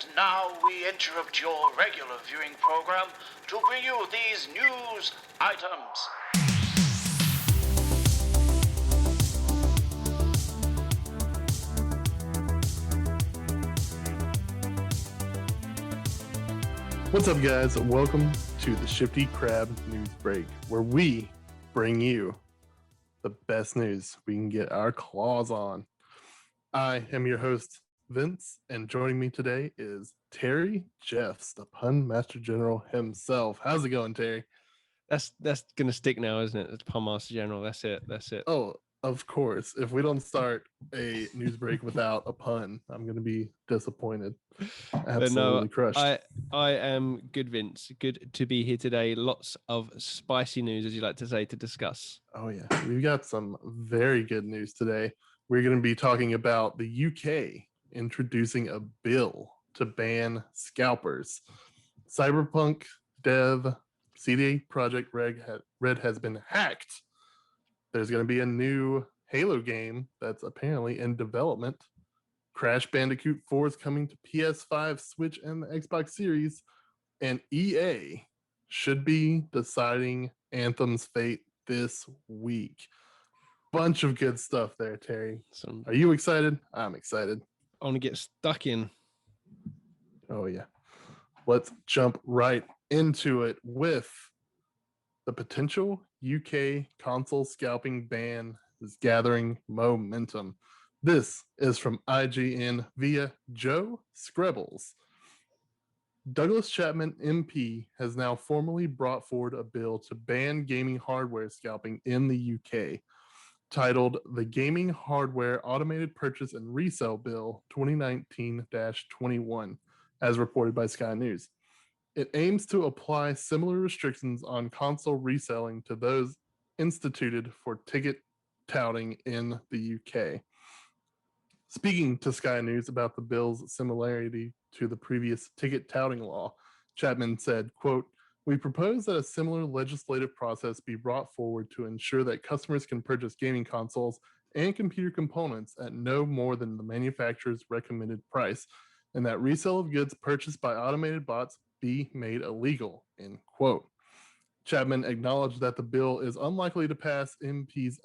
And now we interrupt your regular viewing program to bring you these news items. What's up, guys? Welcome to the Shifty Crab News Break, where we bring you the best news we can get our claws on. I am your host, Vince, and joining me today is Terry Jeffs, the Pun Master General himself. How's it going, Terry? That's gonna stick now, isn't it? It's Pun Master General. That's it. Oh, of course. If we don't start a news break without a pun, I'm going to be disappointed. Absolutely crushed. I am good, Vince. Good to be here today. Lots of spicy news, as you like to say, to discuss. Oh yeah, we've got some very good news today. We're going to be talking about the UK introducing a bill to ban scalpers. Cyberpunk dev CD Projekt Red has been hacked. There's going to be a new Halo game that's apparently in development. Crash Bandicoot 4 is coming to PS5, Switch, and the Xbox Series. And EA should be deciding Anthem's fate this week. Bunch of good stuff there, Terry. Are you excited? I'm excited. I want to get stuck in. Oh, yeah. Let's jump right into it with the potential UK console scalping ban is gathering momentum. This is from IGN via Joe Screbbles. Douglas Chapman MP has now formally brought forward a bill to ban gaming hardware scalping in the UK, titled the Gaming Hardware Automated Purchase and Resale Bill 2019-21, as reported by Sky News. It aims to apply similar restrictions on console reselling to those instituted for ticket touting in the UK. Speaking to Sky News about the bill's similarity to the previous ticket touting law, Chapman said, quote, "We propose that a similar legislative process be brought forward to ensure that customers can purchase gaming consoles and computer components at no more than the manufacturer's recommended price, and that resale of goods purchased by automated bots be made illegal," end quote. Chapman acknowledged that the bill is unlikely to pass. MPs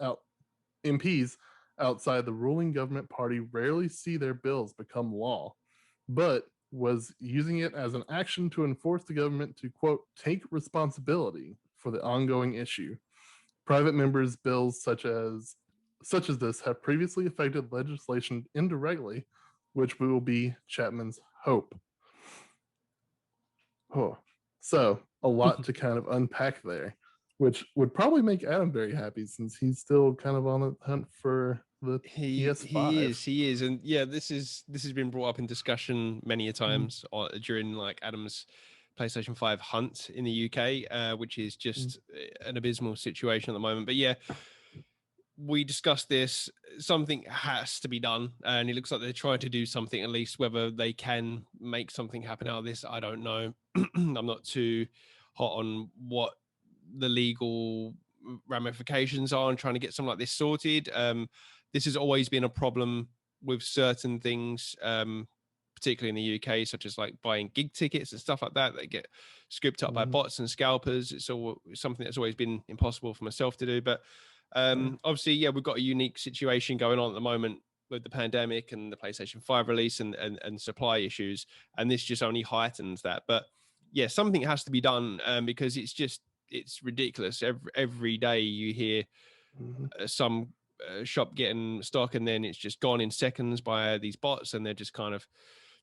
outside the ruling government party rarely see their bills become law, but was using it as an action to enforce the government to, quote, take responsibility for the ongoing issue. Private members' bills such as this have previously affected legislation indirectly, which will be Chapman's hope. Oh, so a lot to kind of unpack there, which would probably make Adam very happy since he's still kind of on the hunt for the PS5. He is, and yeah, this has been brought up in discussion many a times during like Adam's PlayStation 5 hunt in the UK, which is just an abysmal situation at the moment. But yeah, we discussed this. Something has to be done, and it looks like they're trying to do something. At least whether they can make something happen out of this, I don't know. I'm not too hot on what the legal ramifications are and trying to get something like this sorted. This has always been a problem with certain things, particularly in the UK, such as like buying gig tickets and stuff like that get scooped up by bots and scalpers. It's all something that's always been impossible for myself to do. But obviously, yeah, we've got a unique situation going on at the moment with the pandemic and the PlayStation 5 release and supply issues, and this just only heightens that. But yeah, something has to be done because it's ridiculous. Every day you hear some shop getting stock and then it's just gone in seconds by these bots, and they're just kind of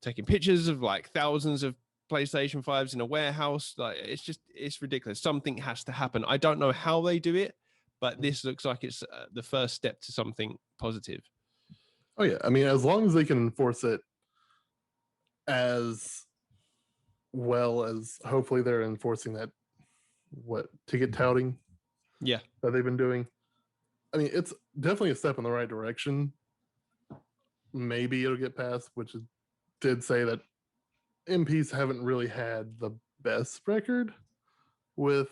taking pictures of like thousands of PlayStation 5s in a warehouse. Like it's ridiculous. Something has to happen. I don't know how they do it, but this looks like it's the first step to something positive. Oh yeah, I mean, as long as they can enforce it as well as hopefully they're enforcing that ticket touting that they've been doing. I mean, it's definitely a step in the right direction. Maybe it'll get passed, which did say that MPs haven't really had the best record with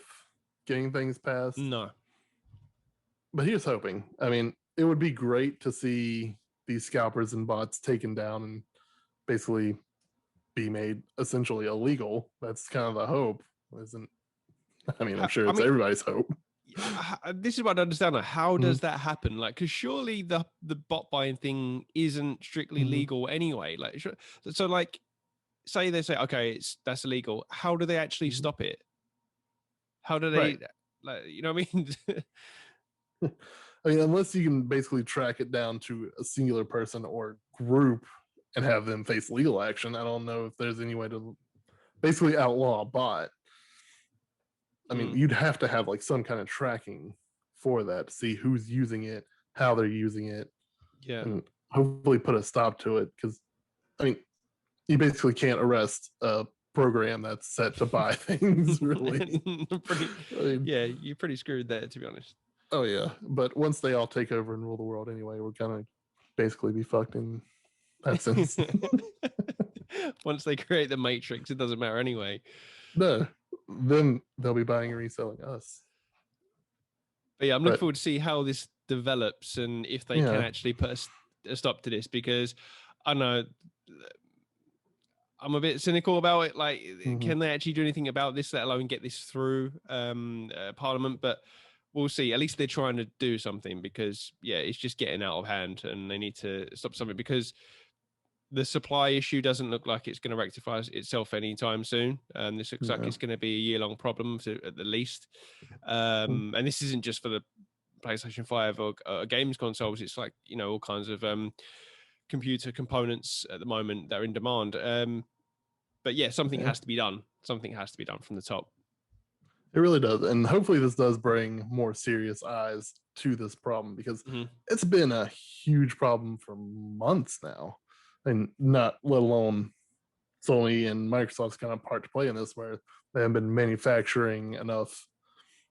getting things passed. No. But here's hoping. I mean, it would be great to see these scalpers and bots taken down and basically be made essentially illegal. That's kind of the hope, isn't? I mean, I'm sure I it's mean, everybody's hope. this is what I don't understand. Like, how Mhm. does that happen? Like, because surely the bot buying thing isn't strictly Mhm. legal anyway. Like, so like, say they say, okay, that's illegal. How do they actually Mhm. stop it? How do they, Right. like, you know what I mean? I mean, unless you can basically track it down to a singular person or group and have them face legal action, I don't know if there's any way to basically outlaw a bot. I mean, you'd have to have like some kind of tracking for that to see who's using it, how they're using it, Yeah. and hopefully put a stop to it. Because I mean, you basically can't arrest a program that's set to buy things, really. I mean, Yeah, you're pretty screwed there, to be honest. oh yeah, but once they all take over and rule the world anyway, we're gonna basically be fucked in that sense. Once they create the Matrix, it doesn't matter anyway. No, then they'll be buying and reselling us. But yeah, I'm looking But forward to see how this develops and if they can yeah, actually put a stop to this, because I don't know, I'm a bit cynical about it. Like, mhm, can they actually do anything about this, let alone get this through Parliament? But we'll see. At least they're trying to do something, because yeah, it's just getting out of hand, and they need to stop something, because the supply issue doesn't look like it's going to rectify itself anytime soon. This looks like yeah, it's going to be a year-long problem at the least. mm, And this isn't just for the PlayStation 5 or games consoles. It's like, you know, all kinds of computer components at the moment that are in demand. But yeah, something yeah. has to be done. Something has to be done from the top. It really does, and hopefully this does bring more serious eyes to this problem, because Mhm. it's been a huge problem for months now, and not let alone Sony and Microsoft's kind of part to play in this, where they haven't been manufacturing enough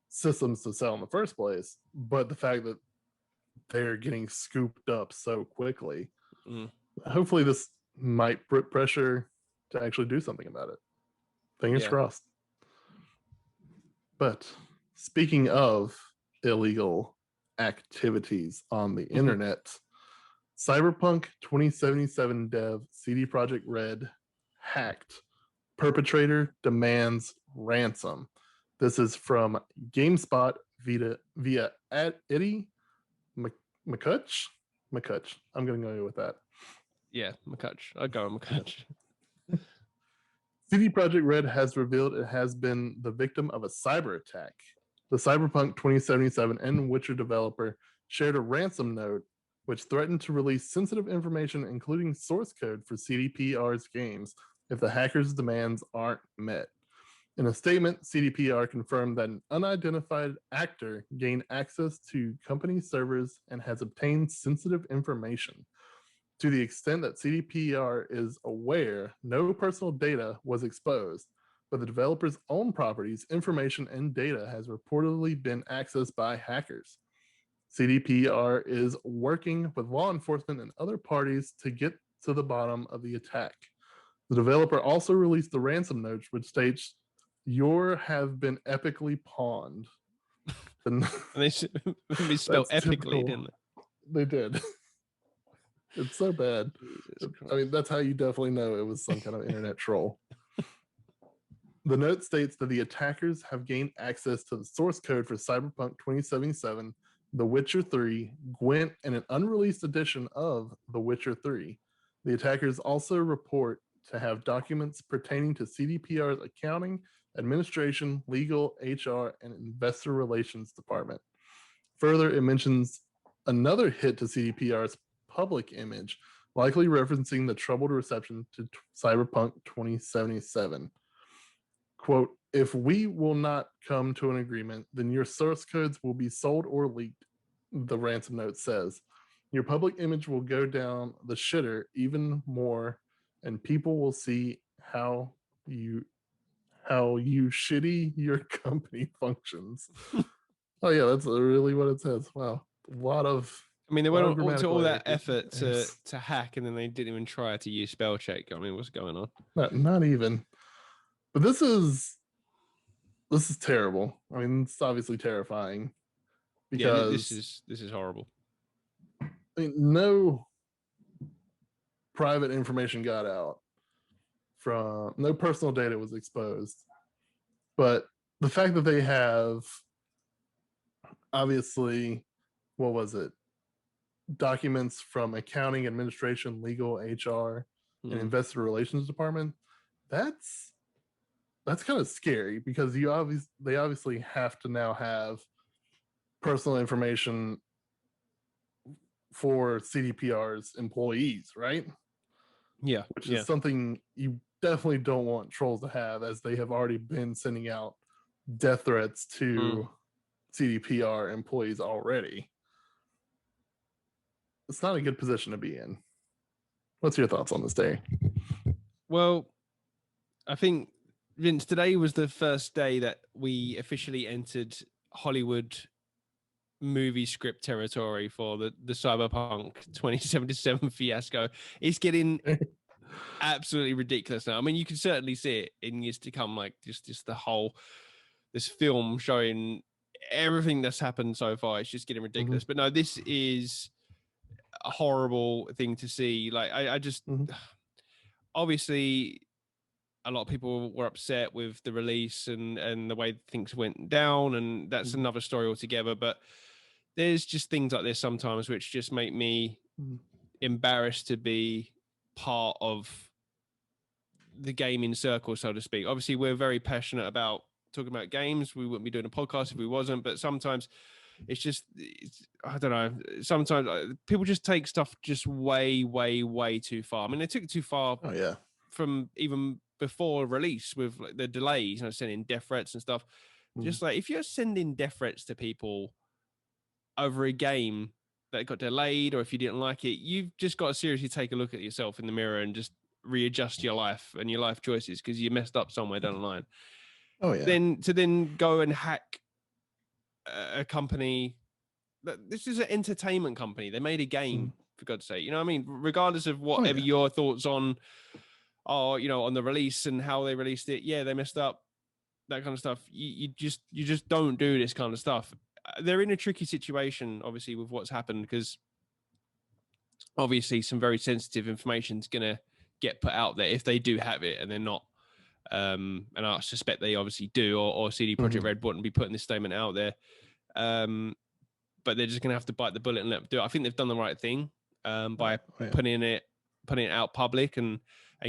systems to sell in the first place. But the fact that they're getting scooped up so quickly, Mhm. hopefully this might put pressure to actually do something about it. Fingers Yeah. crossed. But speaking of illegal activities on the internet, Cyberpunk 2077 dev CD Projekt Red hacked. Perpetrator demands ransom. This is from GameSpot via Eddie McCutch. McCutch. I'm going to go with that. Yeah, McCutch. I'll go on McCutch. CD Projekt Red has revealed it has been the victim of a cyber attack. The Cyberpunk 2077 and Witcher developer shared a ransom note which threatened to release sensitive information, including source code for CDPR's games, if the hackers' demands aren't met. In a statement, CDPR confirmed that an unidentified actor gained access to company servers and has obtained sensitive information. To the extent that CDPR is aware, no personal data was exposed, but the developer's own properties, information, and data has reportedly been accessed by hackers. CDPR is working with law enforcement and other parties to get to the bottom of the attack. The developer also released the ransom note, which states, "Your have been epically pawned." And they misspelled That's epically, typical. didn't They did. It's so bad. they? Jesus I mean, Christ. that's how you definitely know it was some kind of internet troll. The note states that the attackers have gained access to the source code for Cyberpunk 2077, The Witcher 3, Gwent, and an unreleased edition of The Witcher 3. The attackers also report to have documents pertaining to CDPR's accounting, administration, legal, HR, and investor relations department. Further, it mentions another hit to CDPR's public image, likely referencing the troubled reception to Cyberpunk 2077. Quote, "If we will not come to an agreement, then your source codes will be sold or leaked," the ransom note says. "Your public image will go down the shitter even more, and people will see how you shitty your company functions." Oh yeah, that's really what it says. Wow. A lot of I mean, they lot went of to all grammatical that effort errors. to hack, and then they didn't even try to use spell check. I mean, what's going on? Not even. But this is terrible. I mean, it's obviously terrifying Yeah, because this is horrible. I mean, no private information got out from no personal data was exposed. But the fact that they have obviously, what was it? Documents from accounting, administration, legal, HR, and investor relations department. That's kind of scary because they obviously have to now have personal information for CDPR's employees, right? Yeah. Which is something you definitely don't want trolls to have, as they have already been sending out death threats to CDPR employees already. It's not a good position to be in. What's your thoughts on this, Day? Well, I think, Vince, today was the first day that we officially entered Hollywood movie script territory for the Cyberpunk 2077 fiasco. It's getting absolutely ridiculous now. I mean, you can certainly see it in years to come, like just the whole, this film showing everything that's happened so far. It's just getting ridiculous. But no, this is a horrible thing to see. Like, I just, obviously, a lot of people were upset with the release and the way things went down, and that's another story altogether. But there's just things like this sometimes which just make me embarrassed to be part of the gaming circle, so to speak. Obviously, we're very passionate about talking about games. We wouldn't be doing a podcast if we wasn't, but sometimes it's I don't know. Sometimes people just take stuff just way, way, way too far. I mean, they took it too far from even before release with like the delays, sending death threats and stuff. Just like, if you're sending death threats to people over a game that got delayed, or if you didn't like it, you've just got to seriously take a look at yourself in the mirror and just readjust your life and your life choices, because you messed up somewhere down the line. Then to go and hack a company, this is an entertainment company. They made a game, for God's sake. You know what I mean? Regardless of whatever your thoughts on, on the release and how they released it, they messed up, that kind of stuff. You just don't do this kind of stuff. They're in a tricky situation, obviously, with what's happened, because obviously some very sensitive information is going to get put out there if they do have it, and they're not. And I suspect they obviously do, or CD Projekt Red wouldn't be putting this statement out there. But they're just going to have to bite the bullet and let them do it. I think they've done the right thing by putting it out public and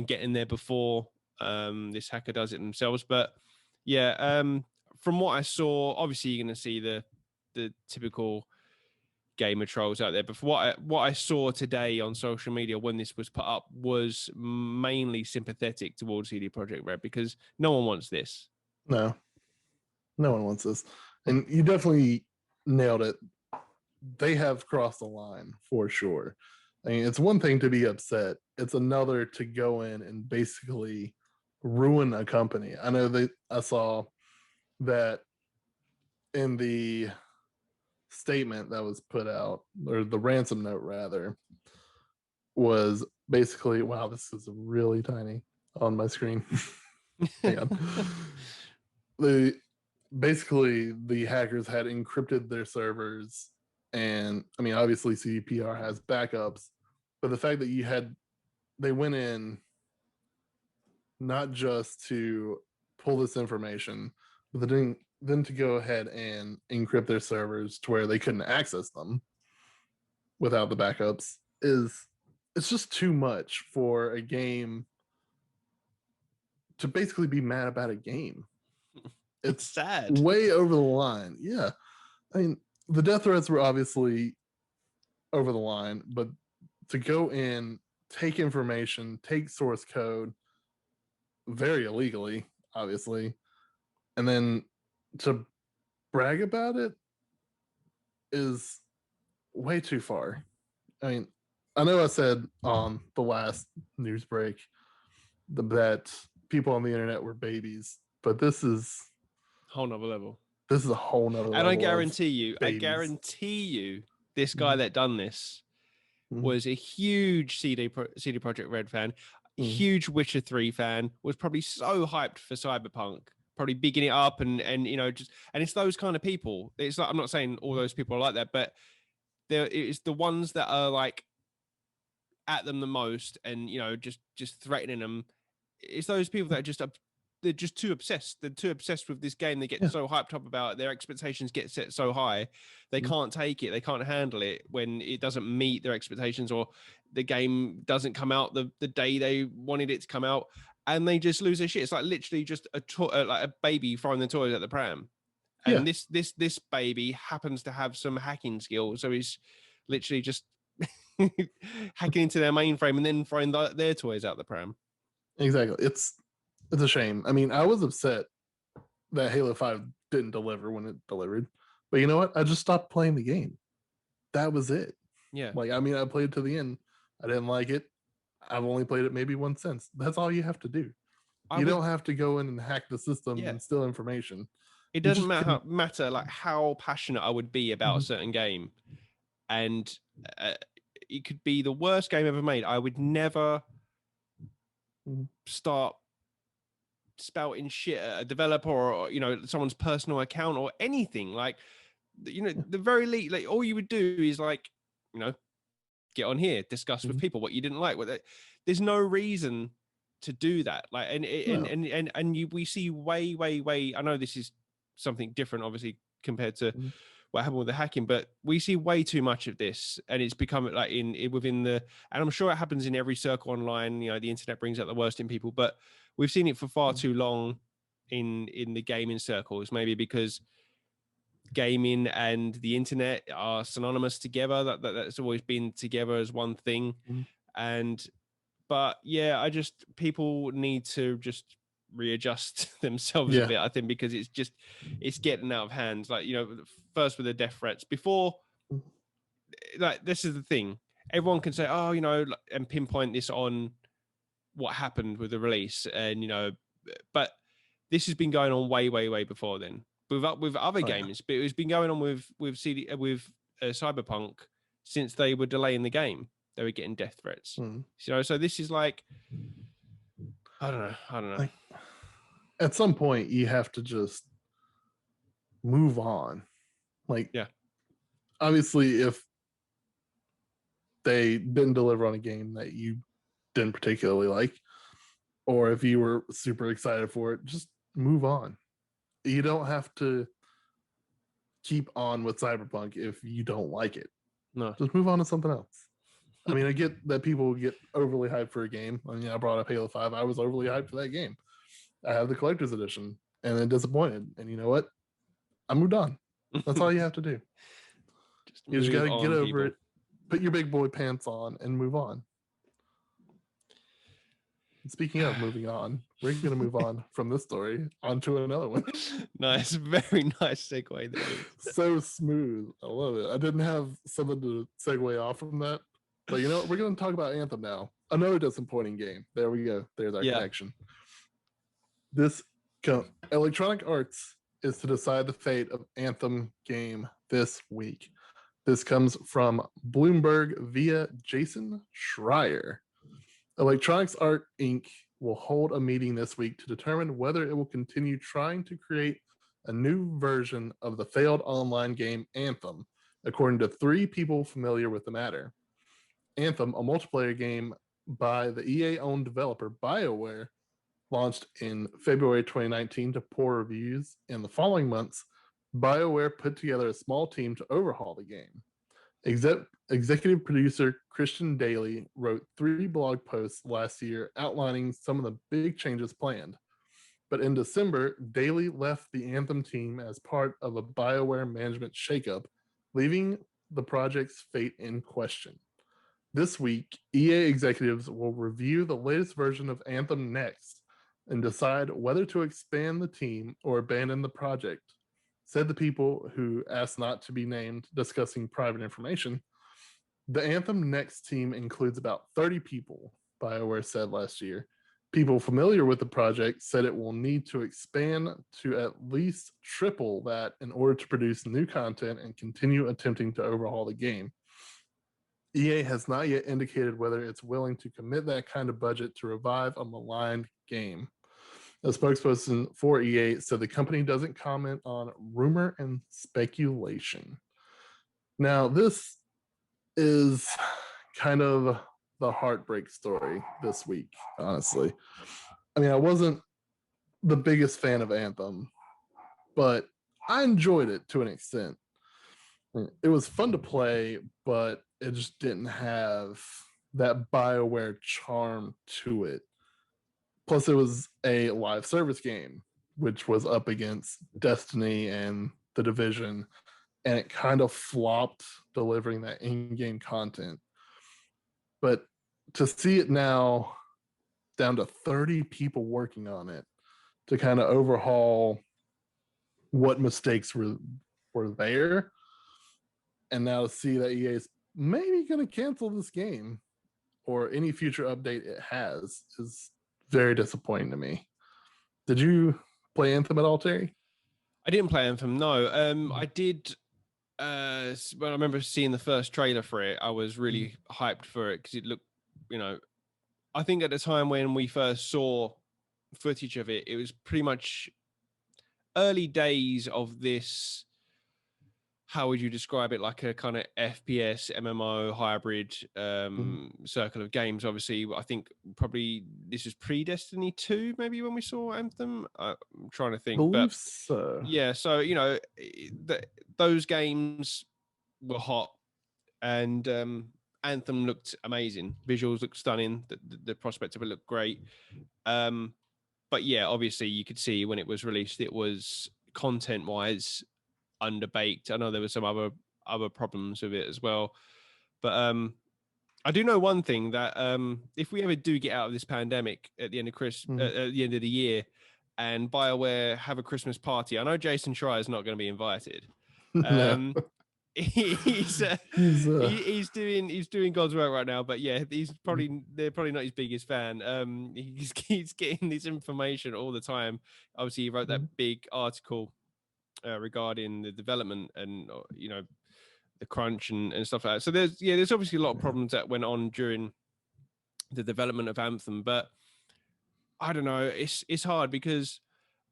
getting there before this hacker does it themselves. But from what I saw, obviously you're going to see the typical gamer trolls out there. But for what I saw today on social media when this was put up was mainly sympathetic towards CD Projekt Red, because no one wants this. No one wants this. And you definitely nailed it. They have crossed the line for sure. I mean, it's one thing to be upset. It's another to go in and basically ruin a company. I saw that in the statement that was put out, or the ransom note rather, was basically, wow, this is really tiny on my screen. Hang on. Basically the hackers had encrypted their servers, and I mean, obviously CDPR has backups, but the fact that they went in not just to pull this information, but then to go ahead and encrypt their servers to where they couldn't access them without the backups, it's just too much for a game to basically be mad about a game. It's sad. Way over the line. Yeah. I mean, the death threats were obviously over the line, but to go in, take information, take source code very illegally, obviously, and then to brag about it is way too far. I mean, I know I said on the last news break that people on the internet were babies, but this is whole nother level. This is a whole nother level. And I guarantee you, this guy that done this was a huge CD Projekt Red fan, huge Witcher 3 fan, was probably so hyped for Cyberpunk, probably bigging it up, and it's those kind of people. It's like, I'm not saying all those people are like that, but it's the ones that are like at them the most, and just threatening them. it's those people that are just they're just too obsessed. They're too obsessed with this game. They get so hyped up about it. Their expectations get set so high, they can't take it. They can't handle it when it doesn't meet their expectations, or the game doesn't come out the day they wanted it to come out, and they just lose their shit. It's like literally just like a baby throwing the toys at the pram. And this baby happens to have some hacking skills, so he's literally just hacking into their mainframe and then throwing their toys out the pram. Exactly. It's a shame. I mean, I was upset that Halo 5 didn't deliver when it delivered, but you know what? I just stopped playing the game. That was it. Yeah. Like, I mean, I played it to the end. I didn't like it. I've only played it maybe once since. That's all you have to do. You don't have to go in and hack the system and steal information. It doesn't matter like how passionate I would be about a certain game, and it could be the worst game ever made. I would never start spouting shit at a developer or someone's personal account or anything. Like, the very least, like all you would do is like, get on here, discuss with people what you didn't like. There's no reason to do that. Like, we see way. I know this is something different, obviously, compared to what happened with the hacking, but we see way too much of this, and it's become like within the, and I'm sure it happens in every circle online. The internet brings out the worst in people, but we've seen it for far too long in the gaming circles. Maybe because gaming and the internet are synonymous together. That's always been together as one thing, but yeah, people need to just readjust themselves a bit, I think, because it's getting out of hand. Like, first with the death threats, before, like, this is the thing, everyone can say, oh, and pinpoint this on what happened with the release, and but this has been going on way before then with other games. But it's been going on with Cyberpunk since they were delaying the game. They were getting death threats. So this is like, I don't know. Like, at some point, you have to just move on. Like, obviously, if they didn't deliver on a game that you didn't particularly like, or if you were super excited for it, just move on. You don't have to keep on with Cyberpunk if you don't like it. No, just move on to something else. I mean, I get that people get overly hyped for a game. I mean, I brought up Halo 5. I was overly hyped for that game. I have the collector's edition and then disappointed. And you know what? I moved on. That's all you have to do. You just got to get over it, put your big boy pants on, and move on. Speaking of moving on, we're going to move on from this story onto another one. Nice. Very nice segue there. So smooth. I love it. I didn't have something to segue off from that. But you know what? We're going to talk about Anthem now. Another disappointing game. There we go. There's our connection. Electronic Arts is to decide the fate of Anthem game this week. This comes from Bloomberg via Jason Schreier. Electronics Art Inc. will hold a meeting this week to determine whether it will continue trying to create a new version of the failed online game Anthem, according to 3 people familiar with the matter. Anthem, a multiplayer game by the EA-owned developer BioWare, launched in February 2019 to poor reviews. In the following months, BioWare put together a small team to overhaul the game. Executive producer Christian Daly wrote 3 blog posts last year outlining some of the big changes planned. But in December, Daly left the Anthem team as part of a BioWare management shakeup, leaving the project's fate in question. This week, EA executives will review the latest version of Anthem next and decide whether to expand the team or abandon the project, said the people who asked not to be named, discussing private information. The Anthem Next team includes about 30 people, BioWare said last year. People familiar with the project said it will need to expand to at least triple that in order to produce new content and continue attempting to overhaul the game. EA has not yet indicated whether it's willing to commit that kind of budget to revive a maligned game. A spokesperson for EA said the company doesn't comment on rumor and speculation. Now, this is kind of the heartbreak story this week, honestly. I mean, I wasn't the biggest fan of Anthem, but I enjoyed it to an extent. It was fun to play, but it just didn't have that BioWare charm to it. Plus, it was a live service game, which was up against Destiny and The Division, and it kind of flopped delivering that in-game content. But to see it now down to 30 people working on it to kind of overhaul what mistakes were there, and now to see that EA is maybe going to cancel this game or any future update it has is very disappointing to me. Did you play Anthem at all, Terry? I didn't play Anthem. No, I did. When I remember seeing the first trailer for it, I was really hyped for it because it looked, I think at the time when we first saw footage of it, it was pretty much early days of this. How would you describe it? Like a kind of FPS MMO hybrid circle of games. Obviously, I think probably this is pre-Destiny 2, maybe when we saw Anthem. I'm trying to think. I believe so. Yeah, so those games were hot, and Anthem looked amazing. Visuals looked stunning. The prospect of it looked great. But yeah, obviously you could see when it was released, it was content-wise underbaked. I know there were some other problems with it as well, but I do know one thing, that if we ever do get out of this pandemic at the end of at the end of the year, and BioWare have a Christmas party, I know Jason Schreier is not going to be invited. No. He's doing God's work right now, but yeah, they're probably not his biggest fan. He's getting this information all the time. Obviously, he wrote that big article regarding the development and the crunch and stuff like that. So there's obviously a lot of problems that went on during the development of Anthem, but I don't know, it's hard because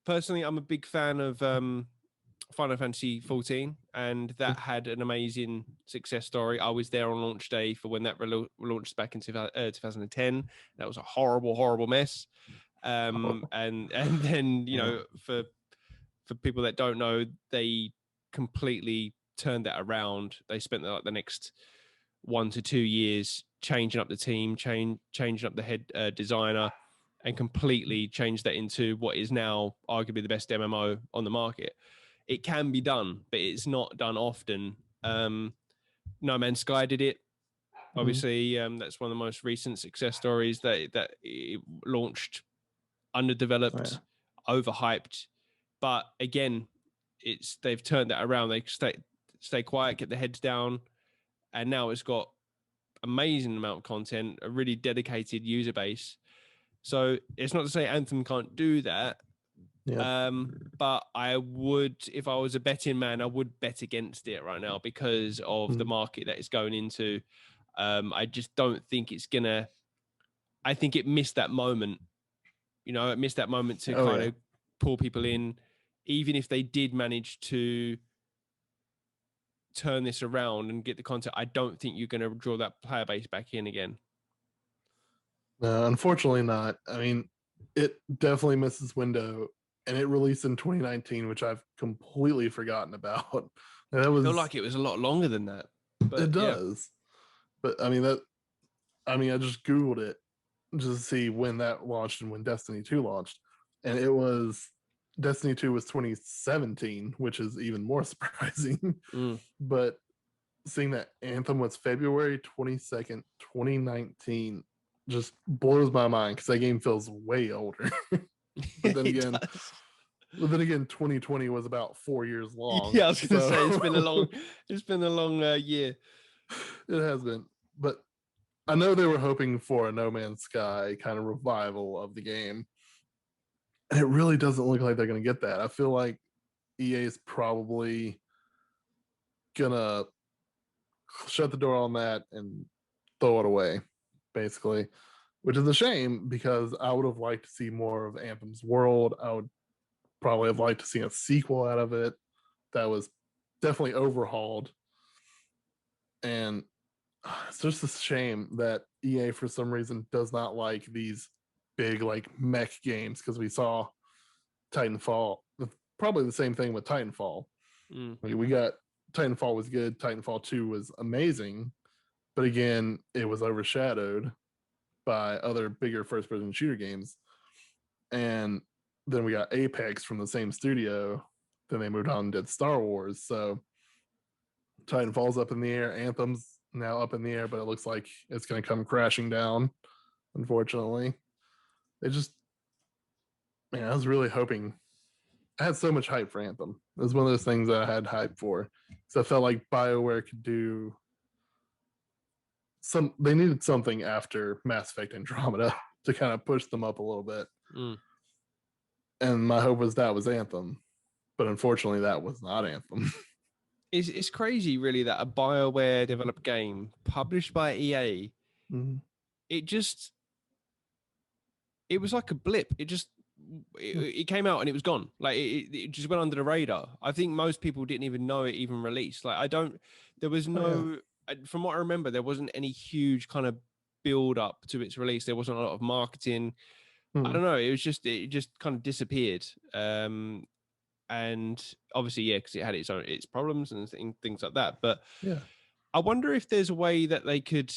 personally I'm a big fan of Final Fantasy 14, and that had an amazing success story. I was there on launch day for when that launched back in 2010. That was a horrible mess. And then for people that don't know, they completely turned that around. They spent the next 1 to 2 years changing up the team, changing up the head designer, and completely changed that into what is now arguably the best MMO on the market. It can be done, but it's not done often. No Man's Sky did it. Obviously, that's one of the most recent success stories that it launched underdeveloped, overhyped. But again, they've turned that around. They stay quiet, get their heads down, and now it's got amazing amount of content, a really dedicated user base. So it's not to say Anthem can't do that. Yeah. But I would, if I was a betting man, I would bet against it right now because of the market that it's going into. I just don't think it's gonna. I think it missed that moment. It missed that moment to kind of pull people in. Even if they did manage to turn this around and get the content, I don't think you're going to draw that player base back in again. No, unfortunately not. I mean, it definitely misses window, and it released in 2019, which I've completely forgotten about. I feel like it was a lot longer than that. But it does. Yeah. But I just Googled it just to see when that launched and when Destiny 2 launched. And it was Destiny 2 was 2017, which is even more surprising. But seeing that Anthem was February 22nd, 2019 just blows my mind because that game feels way older. But then again, 2020 was about 4 years long. Yeah, I was going to say it's been a long year. It has been, but I know they were hoping for a No Man's Sky kind of revival of the game, and it really doesn't look like they're going to get that. I feel like EA is probably gonna shut the door on that and throw it away, basically, which is a shame because I would have liked to see more of Anthem's world. I would probably have liked to see a sequel out of it that was definitely overhauled. And it's just a shame that EA, for some reason, does not like these big like mech games, because we saw Titanfall, probably the same thing with Titanfall. We got Titanfall was good, Titanfall 2 was amazing, but again, it was overshadowed by other bigger first-person shooter games. And then we got Apex from the same studio. Then they moved on and did Star Wars. So Titanfall's up in the air. Anthem's now up in the air, but it looks like it's going to come crashing down, unfortunately. It just, man, I was really hoping. I had so much hype for Anthem. It was one of those things that I had hype for. So I felt like BioWare could do they needed something after Mass Effect Andromeda to kind of push them up a little bit. And my hope was that was Anthem. But unfortunately, that was not Anthem. It's crazy, really, that a BioWare developed game published by EA, it was like a blip. It came out and it was gone. Like it just went under the radar. I think most people didn't even know it even released. Like there was no, from what I remember, there wasn't any huge kind of build up to its release. There wasn't a lot of marketing. I don't know. It just kind of disappeared. And obviously, yeah, because it had its problems and things like that. But I wonder if there's a way that they could.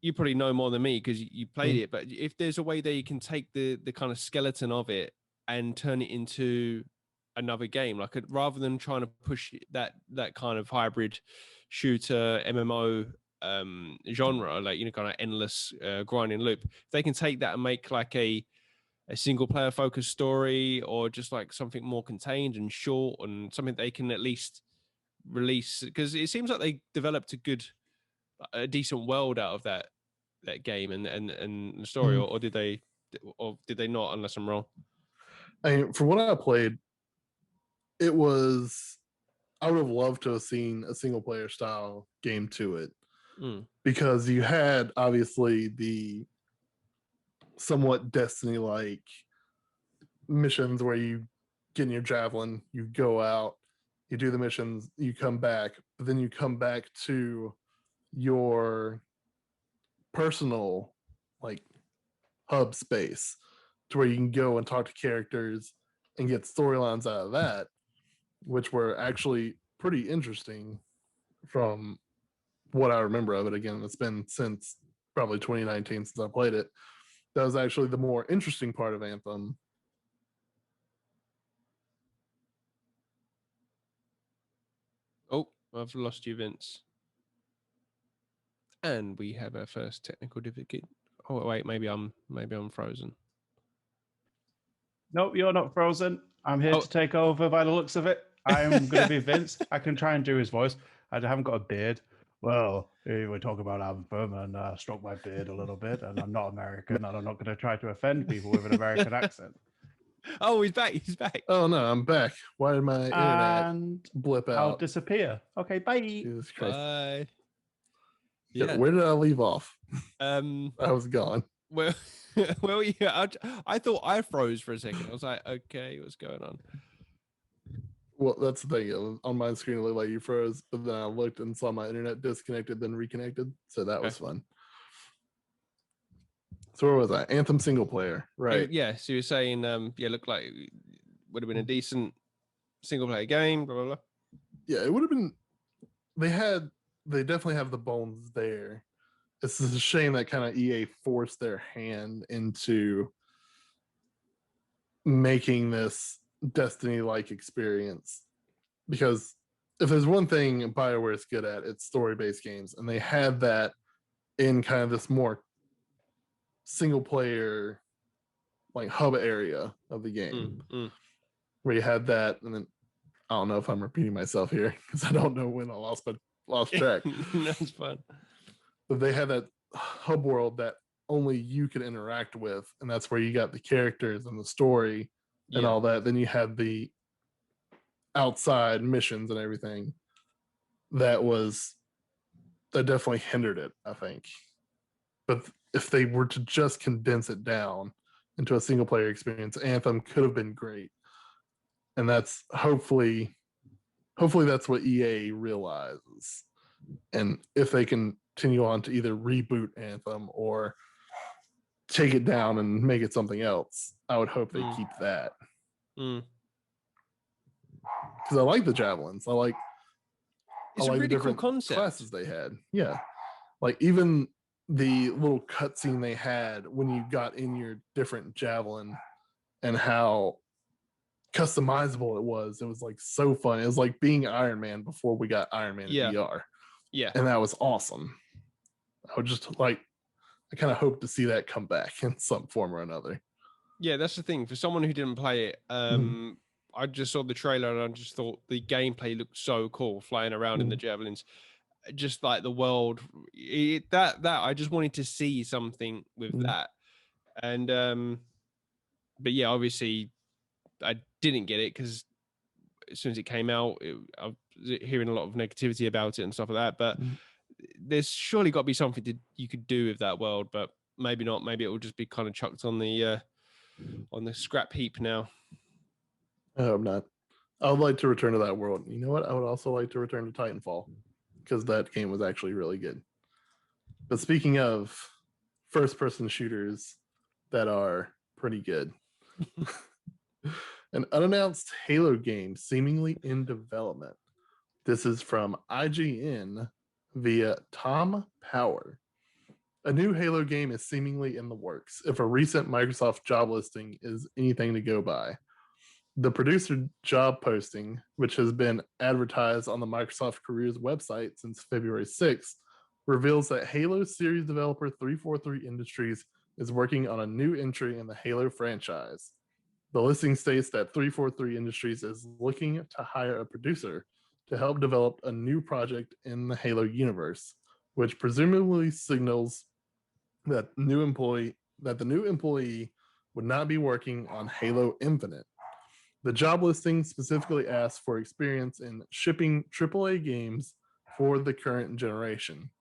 You probably know more than me because you played it. But if there's a way that you can take the kind of skeleton of it and turn it into another game, like rather than trying to push that kind of hybrid shooter MMO genre, like kind of endless grinding loop, if they can take that and make like a single player focused story, or just like something more contained and short, and something they can at least release, because it seems like they developed a decent world out of that game and the story, or did they not, unless I'm wrong? I mean, from what I played, I would have loved to have seen a single player style game to it, because you had obviously the somewhat Destiny like missions where you get in your javelin, you go out, you do the missions, you come back, but then you come back to your personal like hub space to where you can go and talk to characters and get storylines out of that, which were actually pretty interesting from what I remember of it. Again, it's been since probably 2019 since I played it. That was actually the more interesting part of Anthem. Oh, I've lost you, Vince. And we have our first technical difficulty. Oh wait, maybe I'm frozen. Nope, you're not frozen. I'm here to take over by the looks of it. I'm going to be Vince. I can try and do his voice. I haven't got a beard. Well, we talk about Anthem and stroke my beard a little bit, and I'm not American, and I'm not going to try to offend people with an American accent. Oh, he's back. He's back. Oh no, I'm back. Why did my internet blip out? I'll disappear. Okay, bye. Jesus Christ. Bye. Yeah. Where did I leave off? I was gone. Well, yeah. I thought I froze for a second. I was like, okay, what's going on? Well, that's the thing. On my screen, it looked like you froze, but then I looked and saw my internet disconnected, then reconnected. So that was fun. So where was I? Anthem single player, right? Yeah. So you're saying, looked like it would have been a decent single player game. Blah blah blah. Yeah, it would have been. They definitely have the bones there. It's a shame that kind of EA forced their hand into making this Destiny-like experience, because if there's one thing BioWare is good at, it's story-based games, and they had that in kind of this more single-player like hub area of the game, where you had that, and then I don't know if I'm repeating myself here because I don't know when I lost track. That's fun. But they had that hub world that only you could interact with, and that's where you got the characters and the story and all that. Then you had the outside missions and everything. That definitely hindered it, I think. But if they were to just condense it down into a single player experience, Anthem could have been great. And that's hopefully that's what EA realizes. And if they continue on to either reboot Anthem or take it down and make it something else, I would hope they keep that. Mm. Because I like the javelins. I like It's a the really cool different concept. classes they had. Yeah. Like even the little cutscene they had when you got in your different javelin and how customizable it was. It was like so fun. It was like being Iron Man before we got Iron Man in VR. Yeah. And that was awesome. I would just like, I kind of hope to see that come back in some form or another. Yeah, that's the thing. For someone who didn't play it, I just saw the trailer and I just thought the gameplay looked so cool, flying around in the javelins. Just like the world, that I just wanted to see something with that. And but yeah, obviously I didn't get it because as soon as it came out, I was hearing a lot of negativity about it and stuff like that. But there's surely got to be something you could do with that world, but maybe not. Maybe it will just be kind of chucked on the scrap heap now. I hope not. I would like to return to that world. You know what? I would also like to return to Titanfall because that game was actually really good. But speaking of first-person shooters that are pretty good, an unannounced Halo game seemingly in development. This is from IGN via Tom Power. A new Halo game is seemingly in the works, if a recent Microsoft job listing is anything to go by. The producer job posting, which has been advertised on the Microsoft Careers website since February 6th, reveals that Halo series developer 343 Industries is working on a new entry in the Halo franchise. The listing states that 343 Industries is looking to hire a producer to help develop a new project in the Halo universe, which presumably signals that the new employee would not be working on Halo Infinite. The job listing specifically asks for experience in shipping AAA games for the current generation,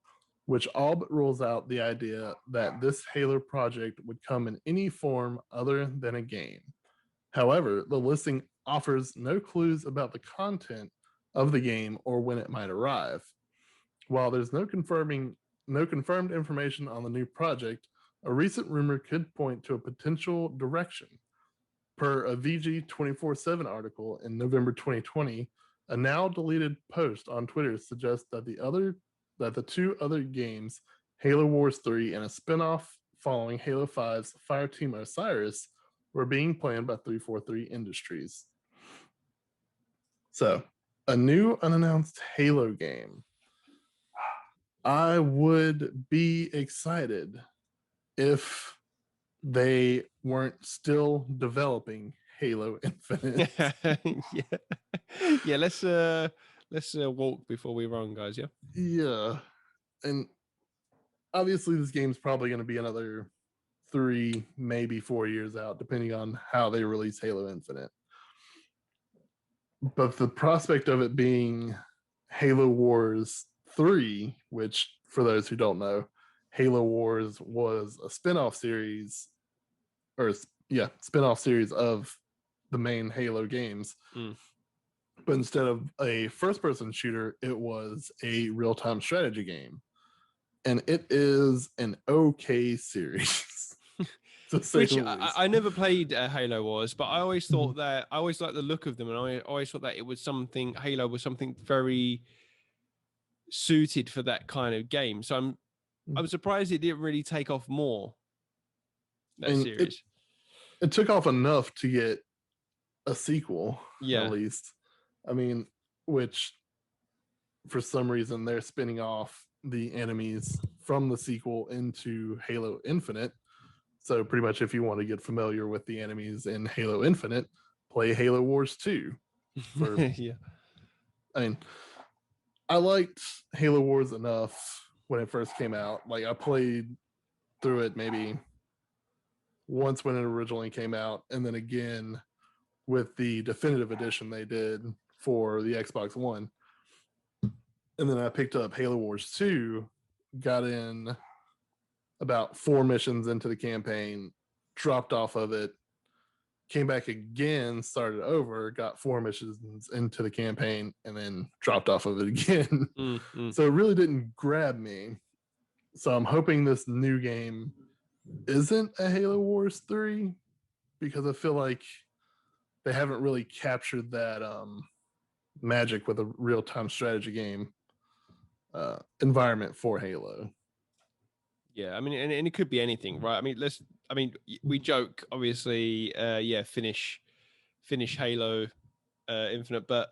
which all but rules out the idea that this Halo project would come in any form other than a game. However, the listing offers no clues about the content of the game or when it might arrive. While there's no confirmed information on the new project, a recent rumor could point to a potential direction. Per a VG 24/7 article in November 2020, a now deleted post on Twitter suggests that the two other games, Halo Wars 3 and a spin-off following Halo 5's Fireteam Osiris, were being planned by 343 Industries. So, a new unannounced Halo game. I would be excited if they weren't still developing Halo Infinite. Yeah. Let's walk before we run, guys. Yeah. Yeah, and obviously this game's probably going to be another 3, maybe 4 years out, depending on how they release Halo Infinite. But the prospect of it being Halo Wars 3, which for those who don't know, Halo Wars was a spin-off series of the main Halo games. But instead of a first-person shooter, it was a real-time strategy game. And it is an okay series. Which I never played Halo Wars, but I always thought that I always liked the look of them, and I always thought that Halo was something very suited for that kind of game. So I'm surprised it didn't really take off more. That series. It took off enough to get a sequel, at least. I mean, which for some reason they're spinning off the enemies from the sequel into Halo Infinite. So pretty much if you want to get familiar with the enemies in Halo Infinite, play Halo Wars 2. I mean, I liked Halo Wars enough when it first came out. Like I played through it maybe once when it originally came out, and then again with the definitive edition they did for the Xbox One. And then I picked up Halo Wars 2, got in about 4 missions into the campaign, dropped off of it, came back again, started over, got 4 missions into the campaign, and then dropped off of it again. So it really didn't grab me. So I'm hoping this new game isn't a Halo Wars 3, because I feel like they haven't really captured that magic with a real-time strategy game environment for Halo. Yeah, I mean, and it could be anything, right? I mean, we joke, obviously, finish Halo Infinite, but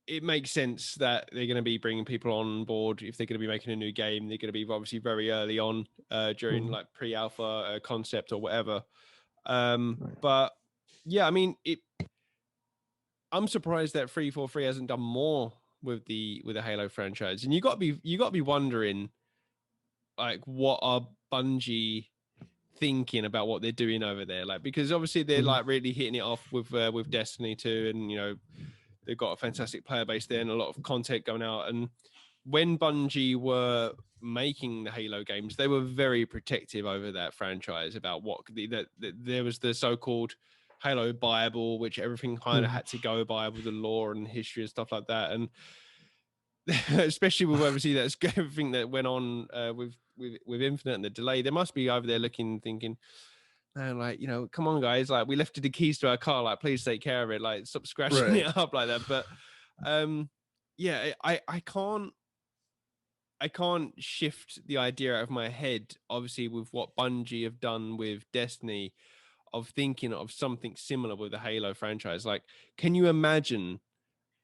it makes sense that they're going to be bringing people on board if they're going to be making a new game. They're going to be obviously very early on during like pre-alpha concept or whatever. But yeah, I mean, I'm surprised that 343 hasn't done more with the Halo franchise. And you got to be wondering, like, what are Bungie thinking about what they're doing over there? Like, because obviously they're like really hitting it off with Destiny 2, and you know, they've got a fantastic player base there and a lot of content going out. And when Bungie were making the Halo games, they were very protective over that franchise about what that there was the so-called Halo Bible, which everything kind of had to go by with the lore and history and stuff like that. And especially with obviously that's everything that went on with Infinite and the delay, they must be over there looking, thinking, and like, you know, come on guys, like we left the keys to our car, like please take care of it, like stop scratching it up like that. But yeah, I can't shift the idea out of my head, obviously with what Bungie have done with Destiny, of thinking of something similar with the Halo franchise. Like, can you imagine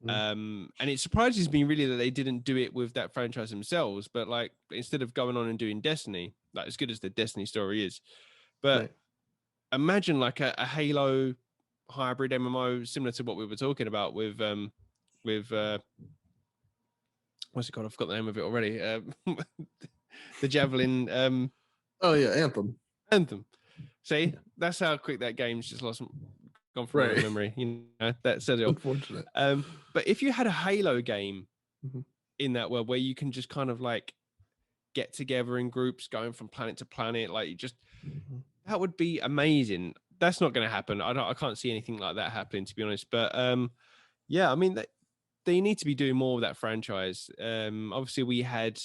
and it surprises me really that they didn't do it with that franchise themselves, but like instead of going on and doing Destiny, like as good as the Destiny story is, but imagine like a Halo hybrid MMO similar to what we were talking about with what's it called? I forgot the name of it already. The Javelin. Oh yeah, Anthem. See, that's how quick that game's just gone from my memory. You know, that says it all. Unfortunate. But if you had a Halo game in that world where you can just kind of like get together in groups, going from planet to planet, like you just that would be amazing. That's not going to happen. I can't see anything like that happening, to be honest. But yeah, I mean, they need to be doing more of that franchise. Obviously, we had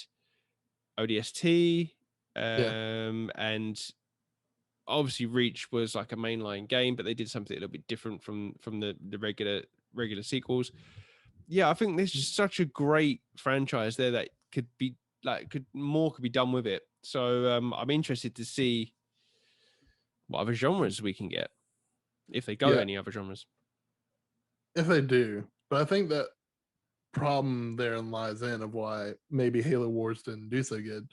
ODST, and obviously Reach was like a mainline game, but they did something a little bit different from the regular sequels. Yeah, I think there's just such a great franchise there that could be like could be done with it. So I'm interested to see what other genres we can get, if they go any other genres. If they do, but I think that problem therein lies in of why maybe Halo Wars didn't do so good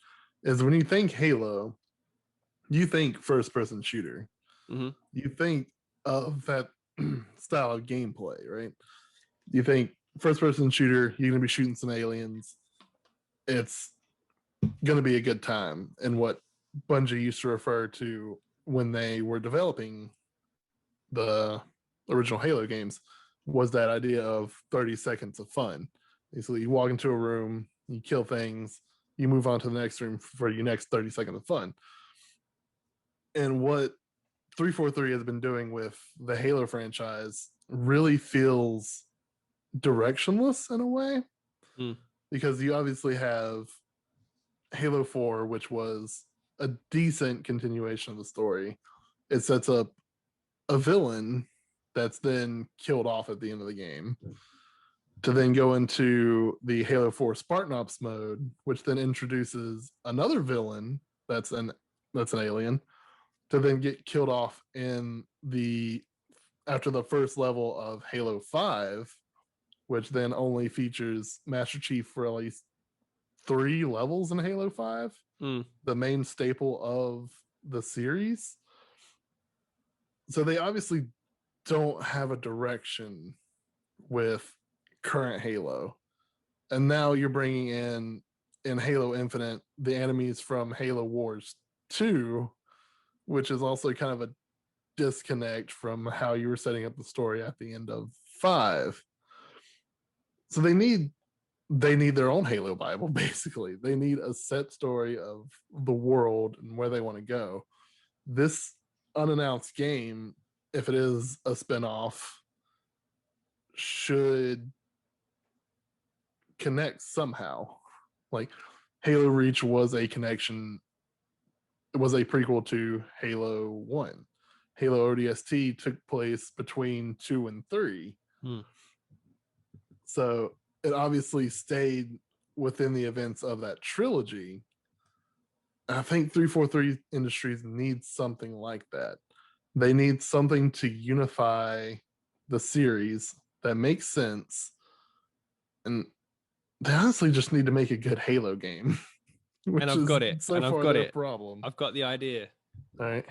is when you think Halo, you think first person shooter. You think of that style of gameplay, right? You think first person shooter, you're gonna be shooting some aliens. It's gonna be a good time. And what Bungie used to refer to when they were developing the original Halo games was that idea of 30 seconds of fun. Basically, you walk into a room, you kill things, you move on to the next room for your next 30 seconds of fun. And what 343 has been doing with the Halo franchise really feels directionless in a way, because you obviously have Halo 4, which was a decent continuation of the story. It sets up a villain that's then killed off at the end of the game, to then go into the Halo 4 Spartan Ops mode, which then introduces another villain that's an alien, to then get killed off after the first level of Halo 5, which then only features Master Chief for at least 3 levels in Halo 5, the main staple of the series. So they obviously don't have a direction with current Halo. And now you're bringing in Halo Infinite the enemies from Halo Wars 2, which is also kind of a disconnect from how you were setting up the story at the end of 5. So they need their own Halo Bible, basically. They need a set story of the world and where they want to go. This unannounced game, if it is a spinoff, should connect somehow. Like Halo Reach was a connection was a prequel to Halo 1. Halo ODST took place between 2 and 3. So it obviously stayed within the events of that trilogy. I think 343 Industries needs something like that. They need something to unify the series that makes sense. And they honestly just need to make a good Halo game. And I've got it. So and I've far got their it. problem. I've got the idea. All right.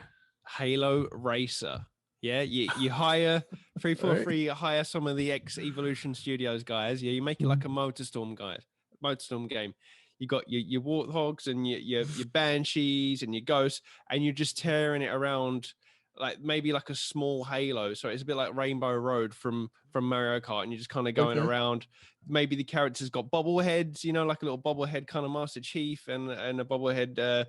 Halo Racer. Yeah, you hire 343, hire some of the ex-Evolution Studios guys. Yeah, you make it like a motorstorm game. You got your warthogs and your banshees and your ghosts, and you're just tearing it around like maybe like a small Halo. So it's a bit like Rainbow Road from Mario Kart, and you're just kind of going around. Maybe the characters got bobbleheads, like a little bobblehead kind of Master Chief and a bobblehead.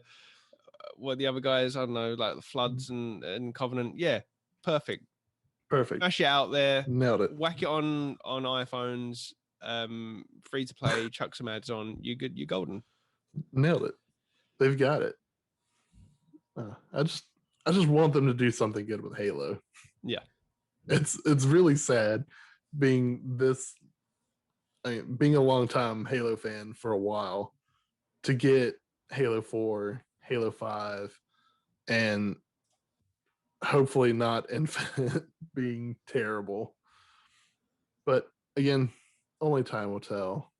What the other guys? I don't know, like the Floods and Covenant. Yeah, perfect. Smash it out there. Nailed it. Whack it on iPhones. Free to play. Chuck some ads on. You're good. You're golden. Nailed it. They've got it. I just want them to do something good with Halo. Yeah, it's really sad being being a long time Halo fan for a while to get Halo 4, Halo 5, and hopefully not Infinite being terrible. But again, only time will tell.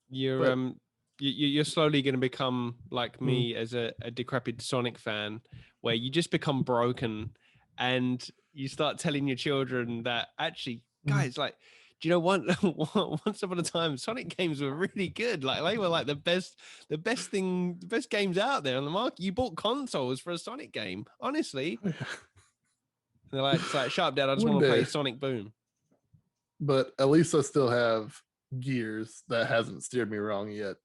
You're slowly going to become like me as a decrepit Sonic fan, where you just become broken and you start telling your children that actually, guys, like, do you know what? Once upon a time, Sonic games were really good. Like they were like the best games out there on the market. You bought consoles for a Sonic game, honestly. They're like, it's like, shut up, Dad. I just want to play Sonic Boom. But at least I still have Gears that hasn't steered me wrong yet.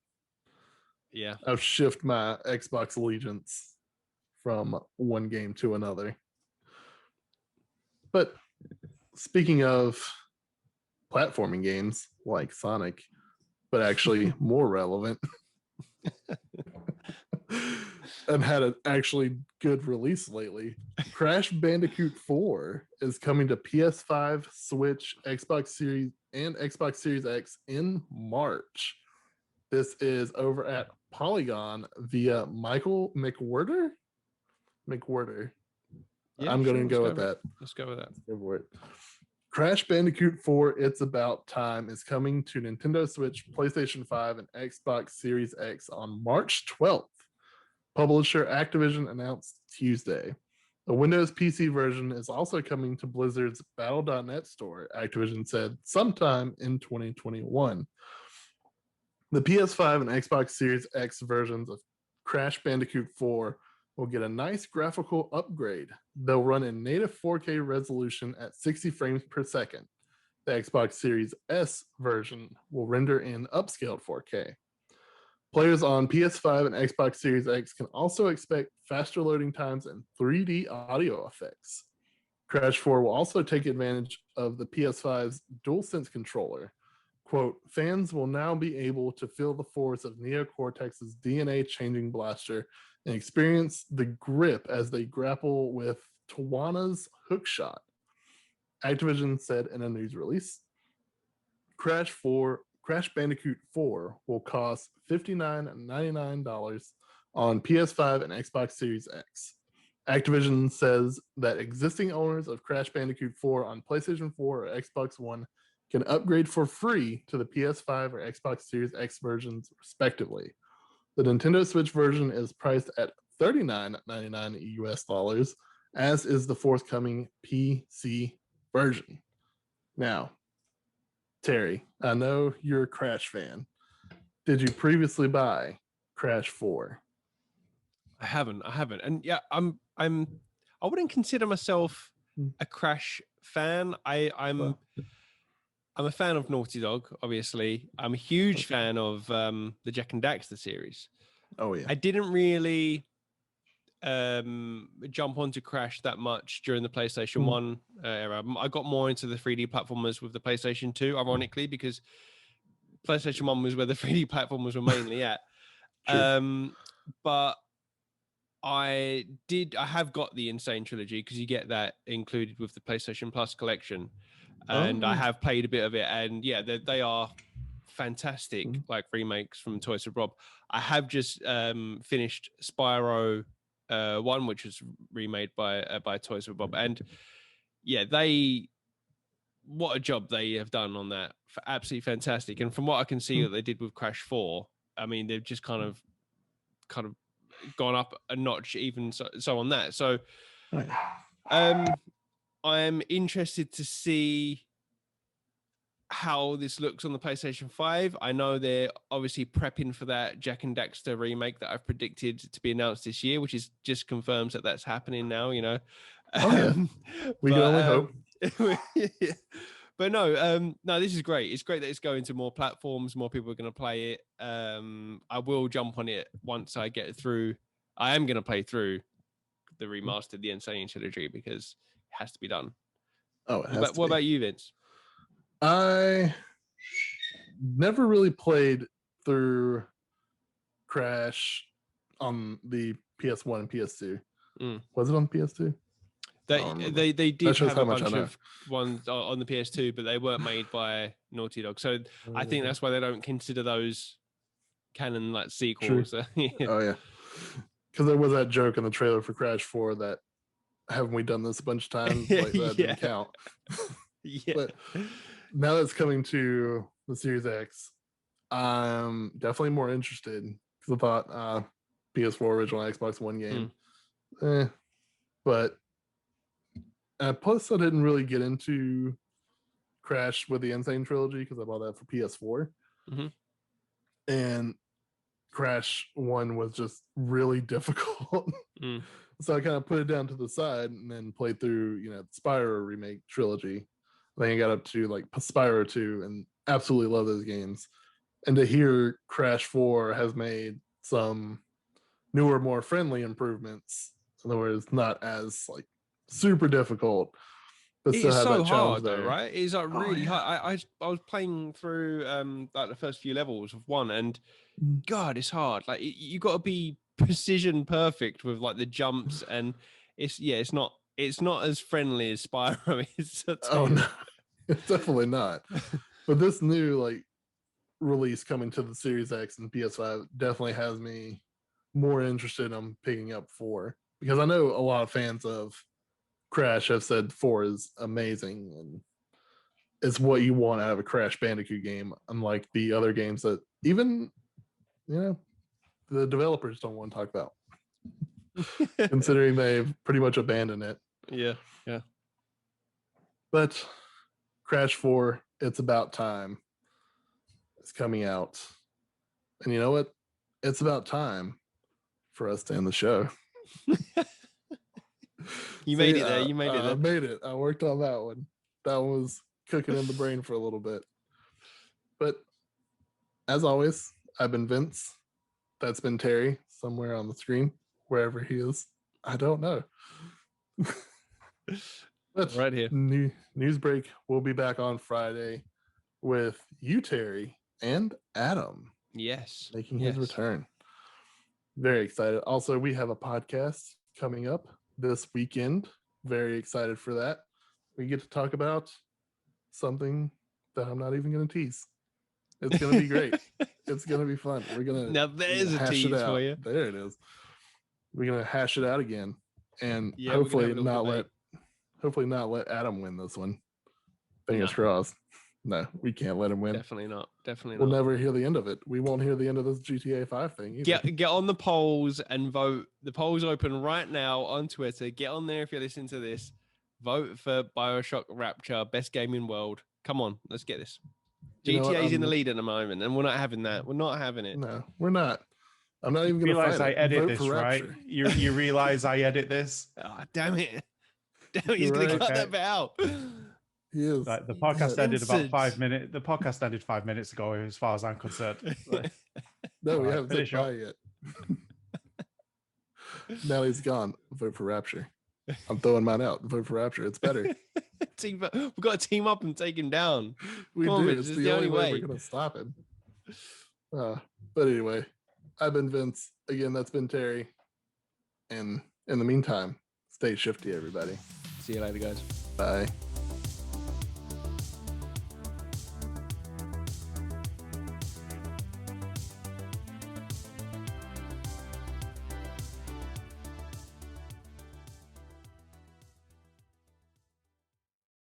Yeah, I've shifted my Xbox allegiance from one game to another. But speaking of platforming games like Sonic, but actually more relevant and had an actually good release lately, Crash Bandicoot 4 is coming to PS5, Switch, Xbox Series, and Xbox Series X in March. This is over at Polygon via Michael McWhirter. Yeah, I'm going to go with that. Let's go with that. Go for it. Crash Bandicoot 4, It's About Time is coming to Nintendo Switch, PlayStation 5, and Xbox Series X on March 12th. Publisher Activision announced Tuesday. A Windows PC version is also coming to Blizzard's Battle.net store, Activision said, sometime in 2021. The PS5 and Xbox Series X versions of Crash Bandicoot 4 will get a nice graphical upgrade. They'll run in native 4K resolution at 60 frames per second. The Xbox Series S version will render in upscaled 4K. Players on PS5 and Xbox Series X can also expect faster loading times and 3D audio effects. Crash 4 will also take advantage of the PS5's DualSense controller. Quote, fans will now be able to feel the force of Neo Cortex's DNA-changing blaster and experience the grip as they grapple with Tawana's hookshot, Activision said in a news release. Crash Bandicoot 4 will cost $59.99 on PS5 and Xbox Series X. Activision says that existing owners of Crash Bandicoot 4 on PlayStation 4 or Xbox One can upgrade for free to the PS5 or Xbox Series X versions, respectively. The Nintendo Switch version is priced at $39.99 US dollars, as is the forthcoming PC version. Now, Terry, I know you're a Crash fan. Did you previously buy Crash 4? I haven't. And yeah, I wouldn't consider myself a Crash fan. I'm a fan of Naughty Dog, obviously. I'm a huge fan of the Jack and Daxter series. Oh, yeah. I didn't really jump onto Crash that much during the PlayStation 1 era. I got more into the 3D platformers with the PlayStation 2, ironically, because PlayStation 1 was where the 3D platformers were mainly at. But I have got the Insane trilogy because you get that included with the PlayStation Plus collection, and I have played a bit of it, and yeah, they are fantastic like remakes from Toys for Bob. I have just finished Spyro 1, which was remade by Toys for Bob, and yeah, what a job they have done on that. Absolutely fantastic. And from what I can see that they did with Crash 4, I mean, they've just kind of gone up a notch even so on that. So I'm interested to see how this looks on the PlayStation 5. I know they're obviously prepping for that Jak and Daxter remake that I've predicted to be announced this year, which is just confirms that that's happening now, you know. We can only hope. But no, this is great. It's great that it's going to more platforms, more people are going to play it. I will jump on it once I get through. I am going to play through the remastered, the Insane trilogy, because it has to be done. Oh, what about you, Vince? I never really played through Crash on the PS1 and PS2. Was it on PS2? They did have a bunch of ones on the PS2, but they weren't made by Naughty Dog. So I think that's why they don't consider those canon like sequels. Yeah. Oh yeah, because there was that joke in the trailer for Crash 4 that haven't we done this a bunch of times? Like that didn't count. Yeah. But now that's coming to the Series X, I'm definitely more interested because I thought PS4 original Xbox One game, but plus I didn't really get into Crash with the Insane trilogy because I bought that for PS4, and Crash 1 was just really difficult. So I kind of put it down to the side and then played through, the Spyro remake trilogy. Then I got up to like Spyro 2 and absolutely love those games. And to hear Crash 4 has made some newer, more friendly improvements. In other words, not as like super difficult, but still have that challenge though, there. right? It's like really hard. I was playing through like the first few levels of 1, and God, it's hard. Like you got to be precision perfect with like the jumps, and it's not as friendly as Spyro is. Oh no, it's definitely not. But this new like release coming to the Series X and PS5 definitely has me more interested in picking up 4, because I know a lot of fans of Crash have said 4 is amazing and it's what you want out of a Crash Bandicoot game, unlike the other games that even the developers don't want to talk about. Considering they've pretty much abandoned it. Yeah. But Crash 4, it's about time. It's coming out. And you know what? It's about time for us to end the show. You made it there. You made it there. I made it. I worked on that one. That one was cooking in the brain for a little bit. But as always, I've been Vince. That's been Terry, somewhere on the screen, wherever he is. I don't know. But right here. News break. We'll be back on Friday with you, Terry, and Adam. Yes. Making his return. Very excited. Also, we have a podcast coming up this weekend. Very excited for that. We get to talk about something that I'm not even going to tease. It's going to be great. It's going to be fun. We're going to now there's a tease for you. There it is. We're going to hash it out again, and hopefully not let Adam win this one. Fingers crossed. No, we can't let him win. Definitely not. We'll never hear the end of it. We won't hear the end of this GTA 5 thing either. Get on the polls and vote. The polls open right now on Twitter. Get on there if you're listening to this. Vote for BioShock Rapture, best game in world. Come on, let's get this. GTA's in the lead at the moment, and we're not having that. We're not having it. No, we're not. I'm not even going to realize I edit this, right? You realize I edit this? Oh, damn it. He's going to cut that bit out. He is. Like, the podcast ended about 5 minutes. The podcast ended 5 minutes ago, as far as I'm concerned. No, we haven't said bye yet. Now he's gone. Vote for Rapture. I'm throwing mine out. Vote for Rapture. It's better. We've got to team up and take him down. We do. It's the only way we're going to stop him. But anyway, I've been Vince. Again, that's been Terry. And in the meantime, stay shifty, everybody. See you later, guys. Bye.